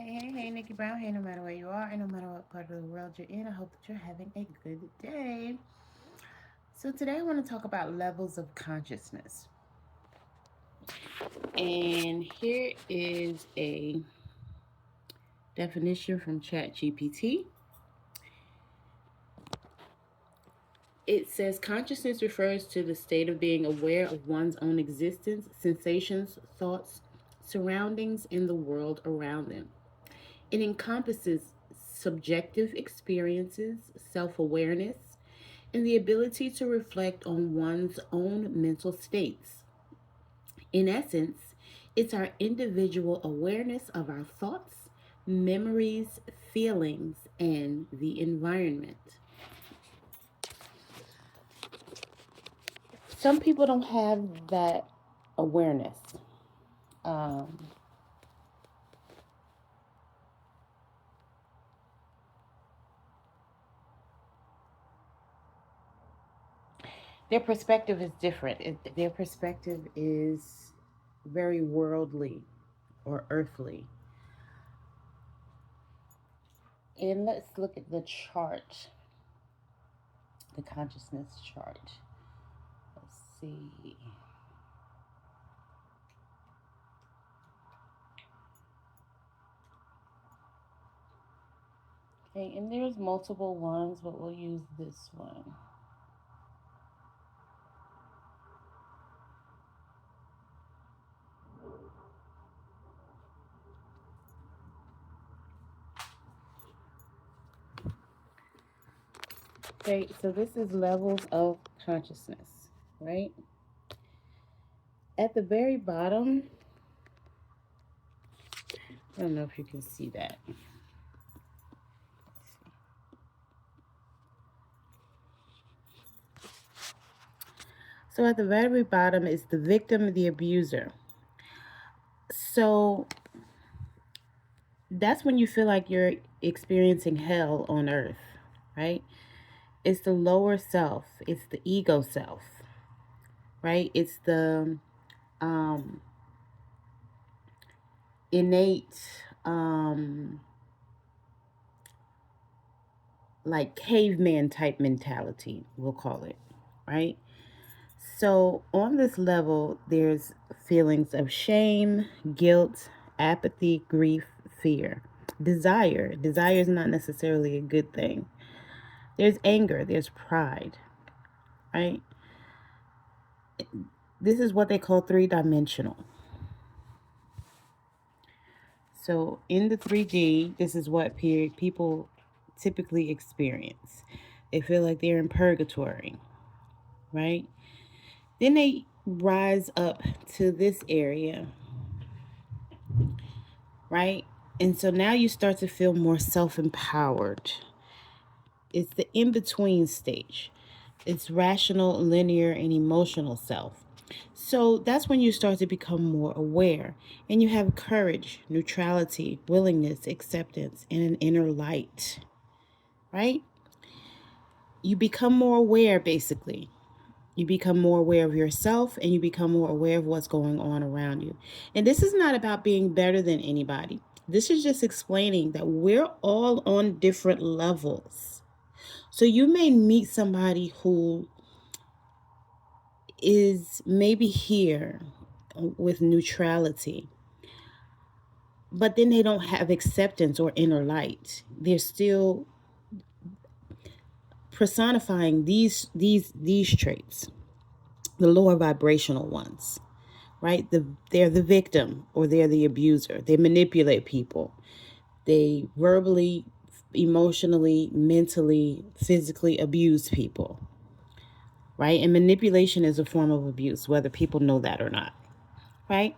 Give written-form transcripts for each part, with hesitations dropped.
Hey, Nikki Brown. Hey, no matter where you are and no matter what part of the world you're in, I hope that you're having a good day. So, today I want to talk about levels of consciousness. And here is a definition from ChatGPT. It says consciousness refers to the state of being aware of one's own existence, sensations, thoughts, surroundings, and the world around them. It encompasses subjective experiences, self awareness, and the ability to reflect on one's own mental states. In essence, it's our individual awareness of our thoughts, memories, feelings, and the environment. Some people don't have that awareness. Um, their perspective is different. Their perspective is very worldly or earthly. And let's look at the chart, the consciousness chart. Let's see. Okay, and there's multiple ones, but we'll use this one. Okay, so this is levels of consciousness, right? At the very bottom, I don't know if you can see that. So at the very bottom is the victim, the abuser. So that's when you feel like you're experiencing hell on earth, right? It's the lower self, it's the ego self, right? It's the um, innate, like caveman type mentality, we'll call it, right? So on this level, there's feelings of shame, guilt, apathy, grief, fear, desire. Desire is not necessarily a good thing. There's anger, there's pride, right? This is what they call three-dimensional. So in the 3D, this is what people typically experience. They feel like they're in purgatory, right? Then they rise up to this area, right? And so now you start to feel more self empowered. It's the in between stage. It's rational, linear, and emotional self. So that's when you start to become more aware and you have courage, neutrality, willingness, acceptance, and an inner light, right? You become more aware basically. You become more aware of yourself and you become more aware of what's going on around you. And this is not about being better than anybody. This is just explaining that we're all on different levels. So you may meet somebody who is maybe here with neutrality, but then they don't have acceptance or inner light. They're still personifying these traits, the lower vibrational ones, right? They're the victim or they're the abuser. They manipulate people. They verbally, emotionally, mentally, physically abuse people, right? And manipulation is a form of abuse, whether people know that or not, right?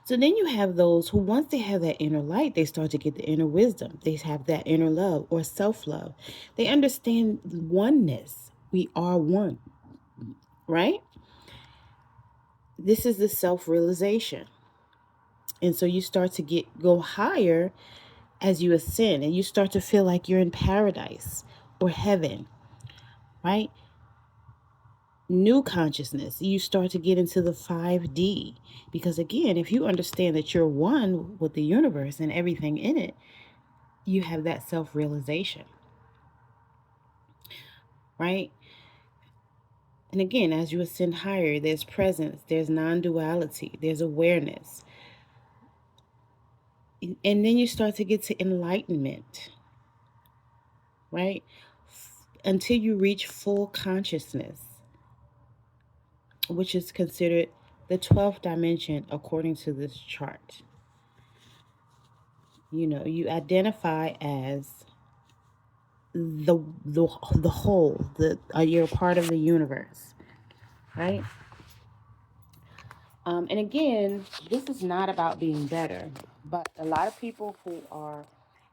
So then you have those who, once they have that inner light, they start to get the inner wisdom. They have that inner love or self love. They understand oneness. We are one, right? This is the self realization. And so you start to go higher as you ascend and you start to feel like you're in paradise or heaven, right? new consciousness. You start to get into the 5D. Because again, if you understand that you're one with the universe and everything in it, you have that self-realization, right? And again, as you ascend higher, there's presence, there's non-duality, there's awareness. And then you start to get to enlightenment, right? Until you reach full consciousness, which is considered the 12th dimension according to this chart. You identify as the whole, you're part of the universe, right? And again, this is not about being better, but a lot of people who are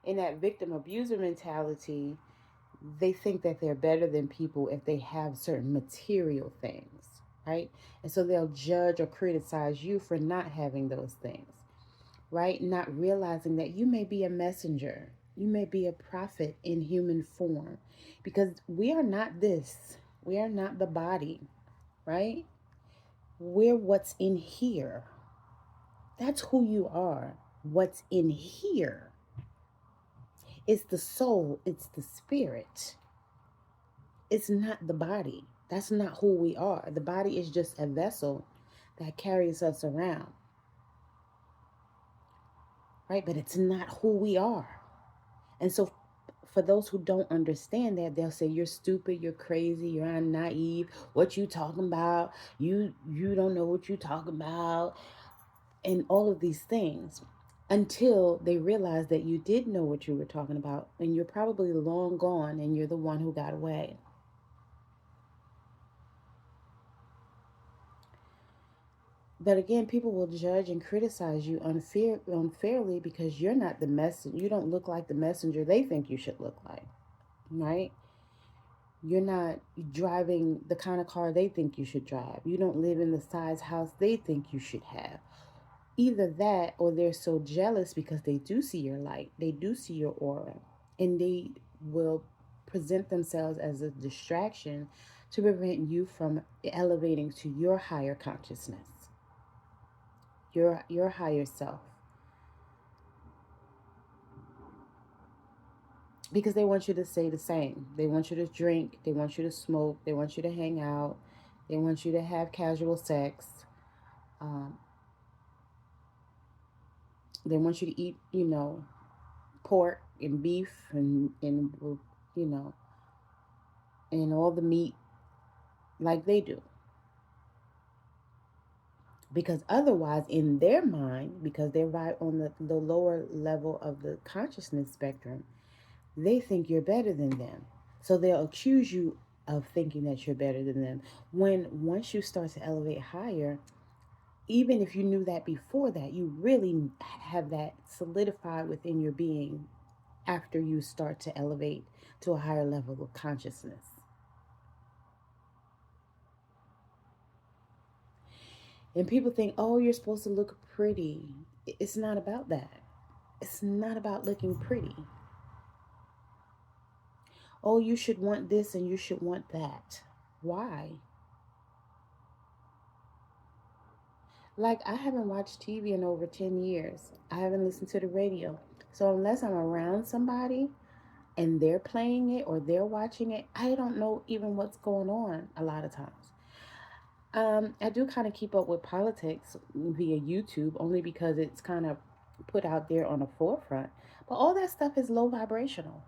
in that victim abuser mentality, they think that they're better than people if they have certain material things, right? And so they'll judge or criticize you for not having those things, right? Not realizing that you may be a messenger, you may be a prophet in human form, because we are not this, we are not the body, right? We're what's in here. That's who you are. What's in here. It's the soul, it's the spirit. It's not the body. That's not who we are. The body is just a vessel that carries us around, right? But it's not who we are. And so for those who don't understand that, they'll say, you're stupid, you're crazy, you're naive, what you talking about? You don't know what you talking about, and all of these things, until they realize that you did know what you were talking about, and you're probably long gone and you're the one who got away. But again, people will judge and criticize you unfairly because you're not the messenger. You don't look like the messenger they think you should look like, right? You're not driving the kind of car they think you should drive. You don't live in the size house they think you should have. Either that, or they're so jealous because they do see your light, they do see your aura, and they will present themselves as a distraction to prevent you from elevating to your higher consciousness, your higher self. Because they want you to say the same. They want you to drink, they want you to smoke, they want you to hang out, they want you to have casual sex. They want you to eat, pork and beef and and all the meat like they do. Because otherwise, in their mind, because they're right on the lower level of the consciousness spectrum, they think you're better than them. So they'll accuse you of thinking that you're better than them. When once you start to elevate higher, even if you knew that before that, you really have that solidified within your being after you start to elevate to a higher level of consciousness. And people think, oh, you're supposed to look pretty. It's not about that. It's not about looking pretty. Oh, you should want this and you should want that. Why? Like, I haven't watched TV in over 10 years. I haven't listened to the radio. So unless I'm around somebody and they're playing it or they're watching it, I don't know even what's going on a lot of times. I do kind of keep up with politics via YouTube, only because it's kind of put out there on the forefront. But all that stuff is low vibrational.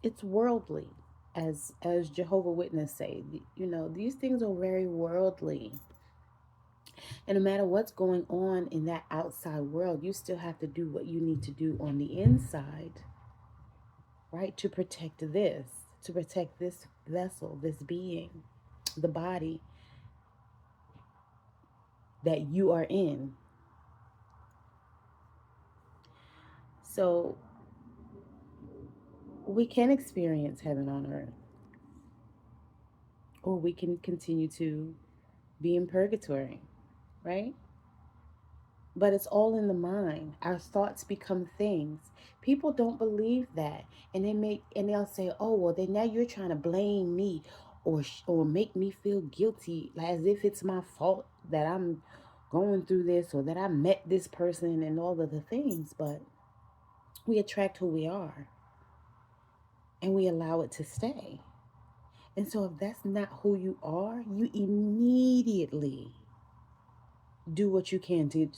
It's worldly, as Jehovah Witness say. These things are very worldly. And no matter what's going on in that outside world, you still have to do what you need to do on the inside, right? To protect this vessel, this being, the body that you are in. So we can experience heaven on earth, or we can continue to be in purgatory, right? But it's all in the mind. Our thoughts become things. People don't believe that. And they'll say, oh, well, then now you're trying to blame me. or make me feel guilty, like as if it's my fault that I'm going through this or that I met this person and all of the things. But we attract who we are and we allow it to stay. And so if that's not who you are, you immediately do what you can to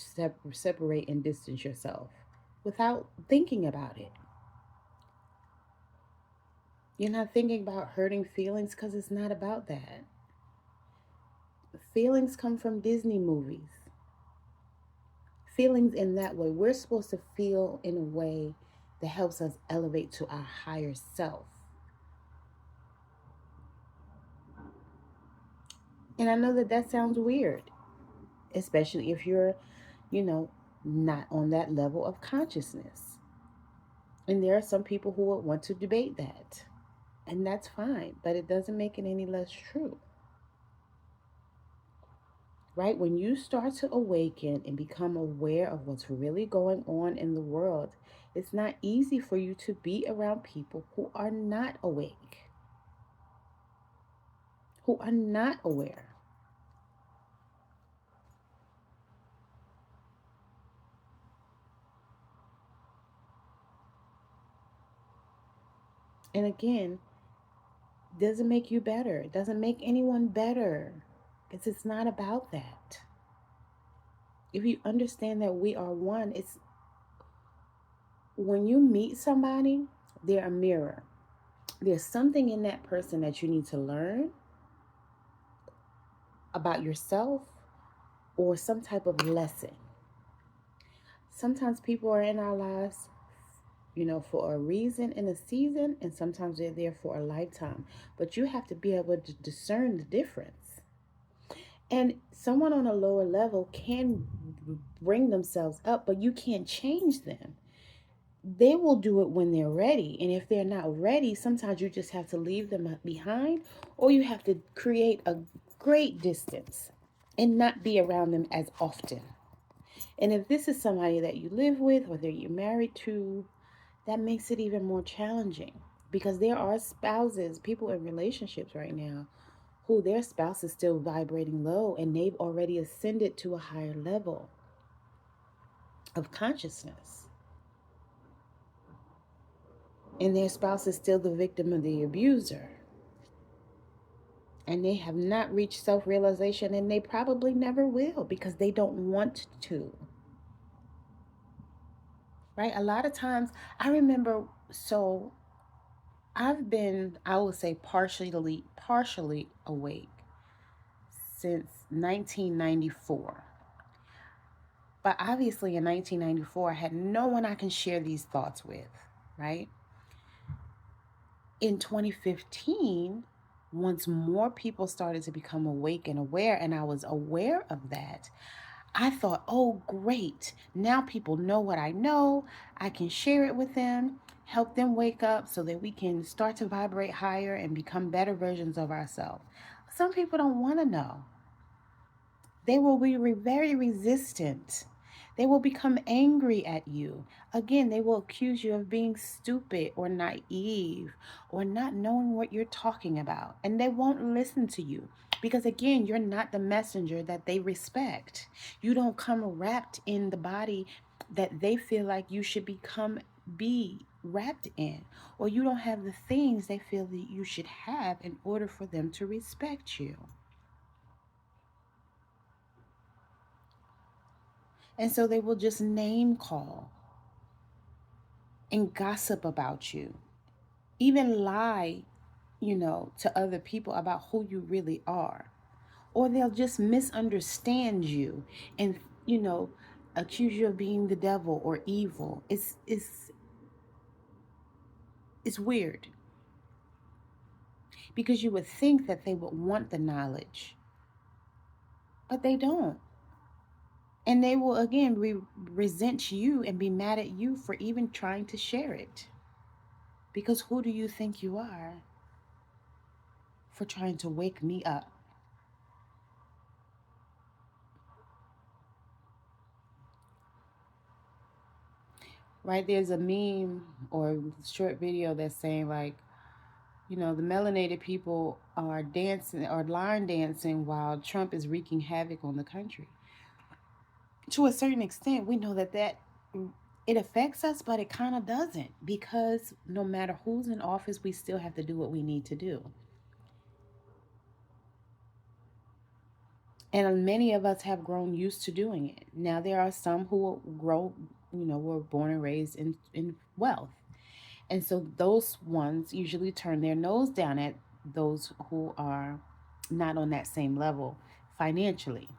separate and distance yourself without thinking about it. You're not thinking about hurting feelings because it's not about that. Feelings come from Disney movies. Feelings in that way. We're supposed to feel in a way that helps us elevate to our higher self. And I know that that sounds weird, especially if you're, you know, not on that level of consciousness. And there are some people who would want to debate that. And that's fine, but it doesn't make it any less true. Right? When you start to awaken and become aware of what's really going on in the world, it's not easy for you to be around people who are not awake, who are not aware. And again, doesn't make you better. It doesn't make anyone better because it's not about that. If you understand that we are one, it's when you meet somebody, they're a mirror. There's something in that person that you need to learn about yourself or some type of lesson. Sometimes people are in our lives, for a reason and a season, and sometimes they're there for a lifetime. But you have to be able to discern the difference. And someone on a lower level can bring themselves up, but you can't change them. They will do it when they're ready. And if they're not ready, sometimes you just have to leave them behind, or you have to create a great distance and not be around them as often. And if this is somebody that you live with or that you're married to, that makes it even more challenging, because there are spouses, people in relationships right now, who their spouse is still vibrating low and they've already ascended to a higher level of consciousness. And their spouse is still the victim of the abuser. And they have not reached self-realization, and they probably never will because they don't want to. Right? A lot of times, I remember, so I've been, I would say, partially awake since 1994. But obviously in 1994, I had no one I can share these thoughts with, right? In 2015, once more people started to become awake and aware, and I was aware of that, I thought, oh, great. Now people know what I know. I can share it with them, help them wake up so that we can start to vibrate higher and become better versions of ourselves. Some people don't want to know. They will be very resistant. They will become angry at you. Again, they will accuse you of being stupid or naive or not knowing what you're talking about. And they won't listen to you because, again, you're not the messenger that they respect. You don't come wrapped in the body that they feel like you should be wrapped in, or you don't have the things they feel that you should have in order for them to respect you. And so they will just name call and gossip about you, even lie, to other people about who you really are. Or they'll just misunderstand you and, accuse you of being the devil or evil. It's weird because you would think that they would want the knowledge, but they don't. And they will again resent you and be mad at you for even trying to share it. Because who do you think you are for trying to wake me up? Right? There's a meme or short video that's saying, like, The melanated people are dancing or line dancing while Trump is wreaking havoc on the country. To a certain extent, we know that it affects us, but it kind of doesn't, because no matter who's in office, we still have to do what we need to do. And many of us have grown used to doing it. Now, there are some who were born and raised in wealth. And so those ones usually turn their nose down at those who are not on that same level financially.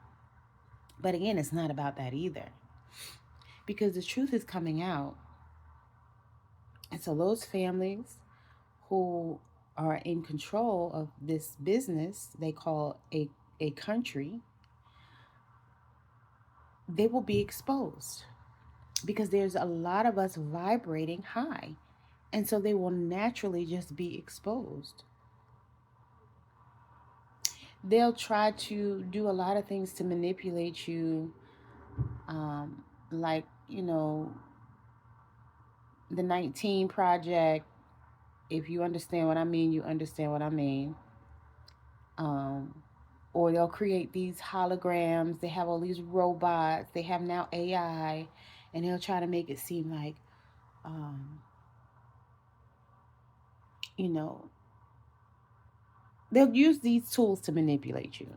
But again, it's not about that either, because the truth is coming out. And so those families who are in control of this business they call a country, they will be exposed, because there's a lot of us vibrating high. And so they will naturally just be exposed. They'll try to do a lot of things to manipulate you, like, the 19 Project. If you understand what I mean, you understand what I mean. Um, or they'll create these holograms. They have all these robots. They have now AI, and they'll try to make it seem like, um, you know, they'll use these tools to manipulate you.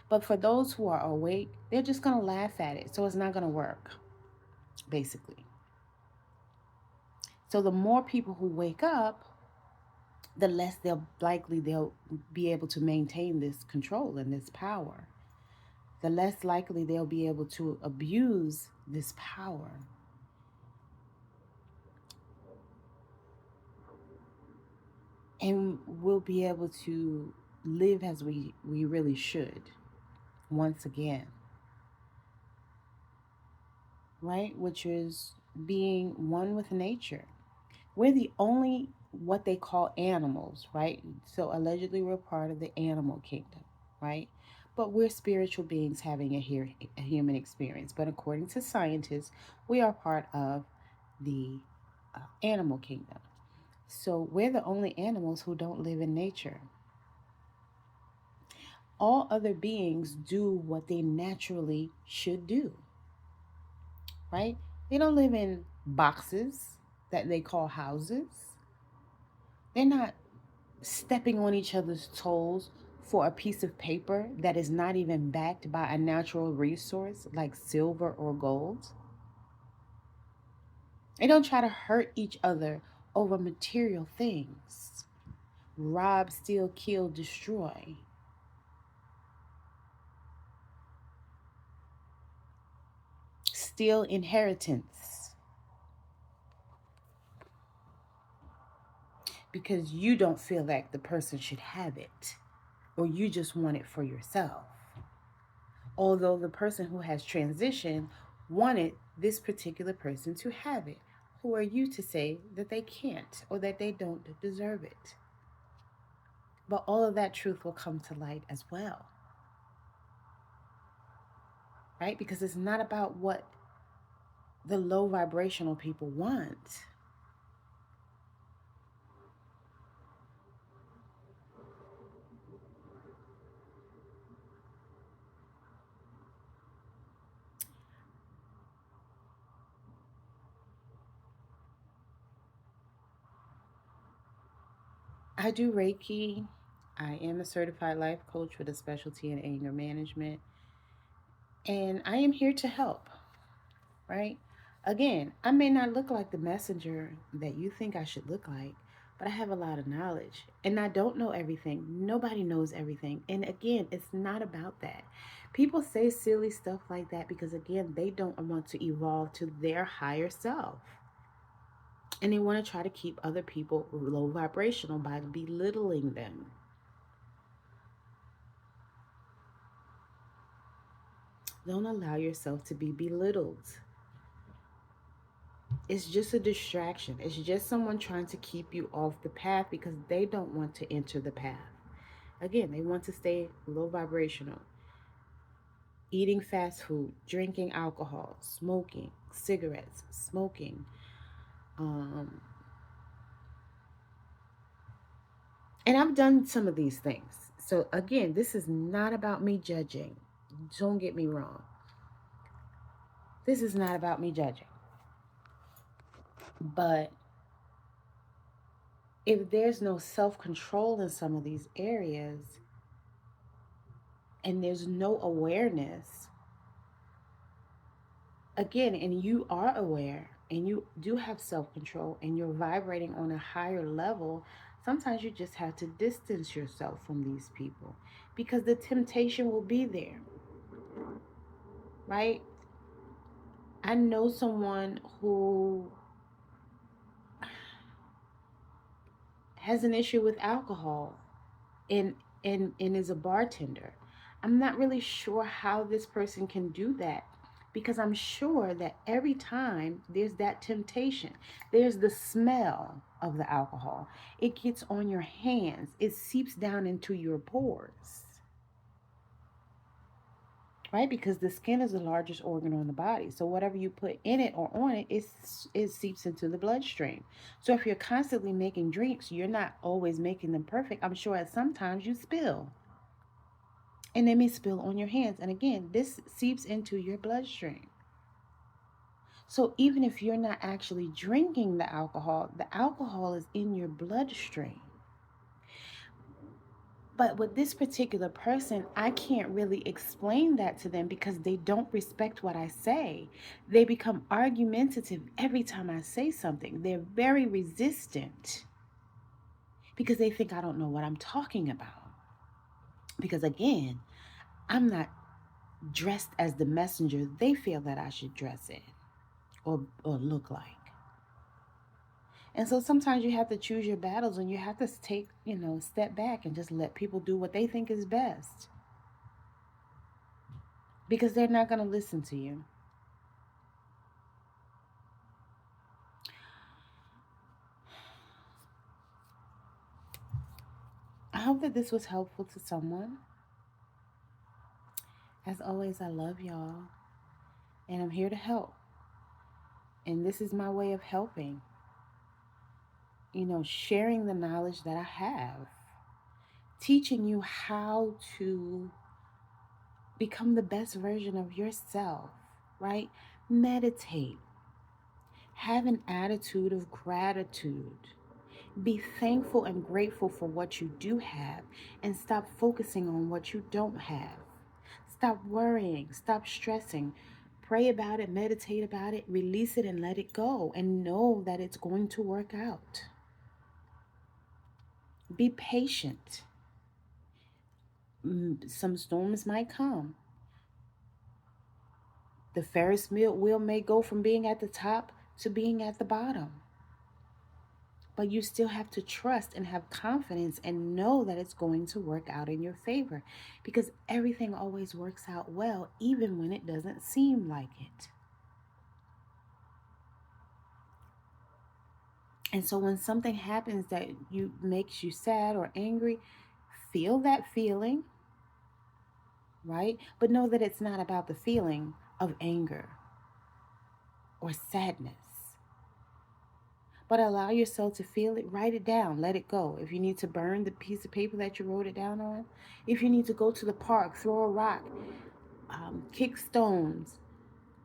But for those who are awake, they're just going to laugh at it. So it's not going to work, basically. So the more people who wake up, the less they'll be able to maintain this control and this power. The less likely they'll be able to abuse this power. And we'll be able to live as we really should once again. Right? Which is being one with nature. We're the only what they call animals, right? So allegedly we're part of the animal kingdom, right? But we're spiritual beings having a human experience. But according to scientists, we are part of the animal kingdom. So we're the only animals who don't live in nature. All other beings do what they naturally should do, right? They don't live in boxes that they call houses. They're not stepping on each other's toes for a piece of paper that is not even backed by a natural resource like silver or gold. They don't try to hurt each other over material things. Rob, steal, kill, destroy. Steal inheritance because you don't feel like the person should have it, or you just want it for yourself. Although the person who has transitioned wanted this particular person to have it. Who are you to say that they can't or that they don't deserve it? But all of that truth will come to light as well, right? Because it's not about what the low vibrational people want. I do Reiki. I am a certified life coach with a specialty in anger management. And I am here to help, right? Again, I may not look like the messenger that you think I should look like, but I have a lot of knowledge. And I don't know everything. Nobody knows everything. And again, it's not about that. People say silly stuff like that because, again, they don't want to evolve to their higher self. And they want to try to keep other people low vibrational by belittling them. Don't allow yourself to be belittled. It's just a distraction. It's just someone trying to keep you off the path because they don't want to enter the path. Again, they want to stay low vibrational. Eating fast food, drinking alcohol, smoking, cigarettes, smoking. And I've done some of these things. So again, this is not about me judging. Don't get me wrong. This is not about me judging. But if there's no self-control in some of these areas and there's no awareness, again, and you are aware and you do have self-control and you're vibrating on a higher level, sometimes you just have to distance yourself from these people because the temptation will be there, right? I know someone who has an issue with alcohol and and is a bartender. I'm not really sure how this person can do that because I'm sure that every time there's that temptation, there's the smell of the alcohol. It gets on your hands. It seeps down into your pores. Right? Because the skin is the largest organ on the body. So whatever you put in it or on it, it seeps into the bloodstream. So if you're constantly making drinks, you're not always making them perfect. I'm sure at sometimes you spill. And they may spill on your hands. And again, this seeps into your bloodstream. So even if you're not actually drinking the alcohol is in your bloodstream. But with this particular person, I can't really explain that to them because they don't respect what I say. They become argumentative every time I say something. They're very resistant because they think I don't know what I'm talking about. Because again, I'm not dressed as the messenger they feel that I should dress in or look like. And so sometimes you have to choose your battles and you have to take, step back and just let people do what they think is best. Because they're not going to listen to you. I hope that this was helpful to someone. As always, I love y'all. And I'm here to help. And this is my way of helping. Sharing the knowledge that I have. Teaching you how to become the best version of yourself, right? Meditate. Have an attitude of gratitude. Be thankful and grateful for what you do have and stop focusing on what you don't have. Stop worrying, stop stressing. Pray about it, meditate about it, release it and let it go and know that it's going to work out. Be patient. Some storms might come. The Ferris wheel may go from being at the top to being at the bottom. But you still have to trust and have confidence and know that it's going to work out in your favor because everything always works out well, even when it doesn't seem like it. And so when something happens that makes you sad or angry, feel that feeling, right? But know that it's not about the feeling of anger or sadness. But allow yourself to feel it, write it down, let it go. If you need to burn the piece of paper that you wrote it down on, if you need to go to the park, throw a rock, kick stones,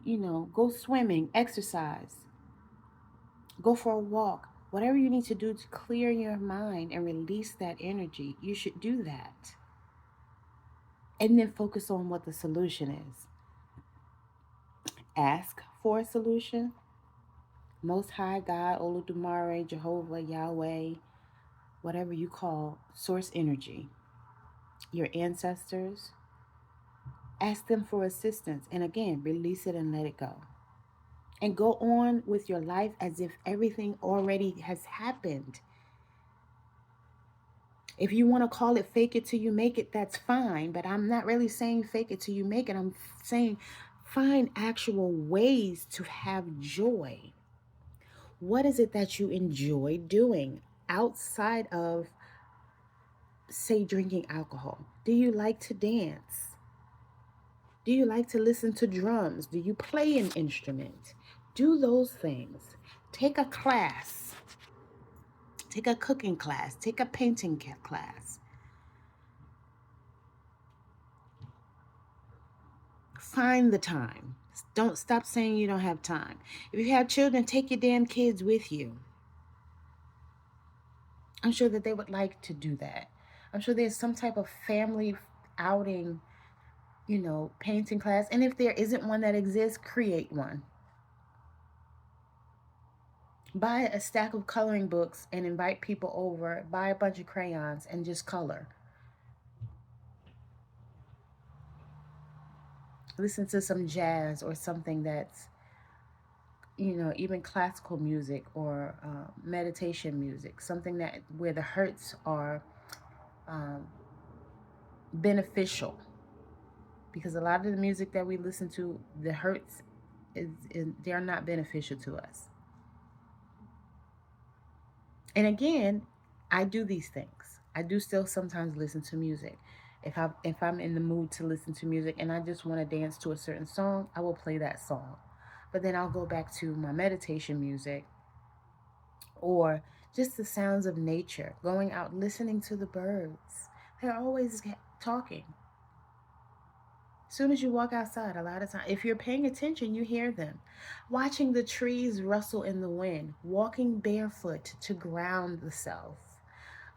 go swimming, exercise, go for a walk, whatever you need to do to clear your mind and release that energy, you should do that. And then focus on what the solution is. Ask for a solution. Most High God, Olodumare, Jehovah, Yahweh, whatever you call source energy, your ancestors, ask them for assistance. And again, release it and let it go. And go on with your life as if everything already has happened. If you want to call it fake it till you make it, that's fine. But I'm not really saying fake it till you make it. I'm saying find actual ways to have joy. What is it that you enjoy doing outside of, say, drinking alcohol? Do you like to dance? Do you like to listen to drums? Do you play an instrument? Do those things. Take a class. Take a cooking class. Take a painting class. Find the time. Don't stop saying you don't have time. If you have children, take your damn kids with you. I'm sure that they would like to do that. I'm sure there's some type of family outing, painting class. And if there isn't one that exists, create one. Buy a stack of coloring books and invite people over. Buy a bunch of crayons and just color. Listen to some jazz or something that's, even classical music or meditation music. Something that where the hertz are beneficial. Because a lot of the music that we listen to, the hertz they're not beneficial to us. And again, I do these things. I do still sometimes listen to music. If I'm in the mood to listen to music and I just want to dance to a certain song, I will play that song. But then I'll go back to my meditation music or just the sounds of nature, going out listening to the birds. They're always talking. As soon as you walk outside, a lot of times, if you're paying attention, you hear them. Watching the trees rustle in the wind, walking barefoot to ground the self.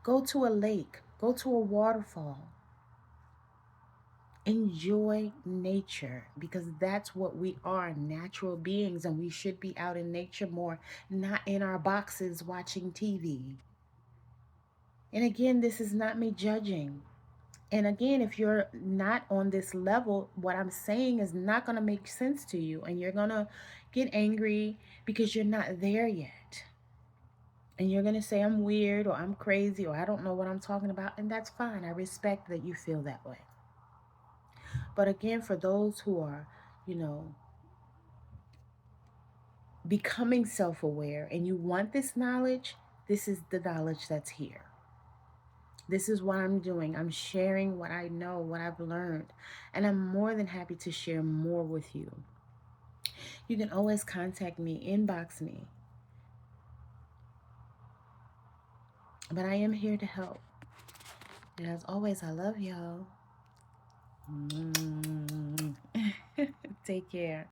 Go to a lake, go to a waterfall. Enjoy nature because that's what we are, natural beings, and we should be out in nature more, not in our boxes watching TV. And again, this is not me judging. And again, if you're not on this level, what I'm saying is not going to make sense to you. And you're going to get angry because you're not there yet. And you're going to say, I'm weird or I'm crazy or I don't know what I'm talking about. And that's fine. I respect that you feel that way. But again, for those who are, becoming self-aware and you want this knowledge, this is the knowledge that's here. This is what I'm doing. I'm sharing what I know, what I've learned, and I'm more than happy to share more with you. You can always contact me, inbox me. But I am here to help. And as always, I love y'all. Take care.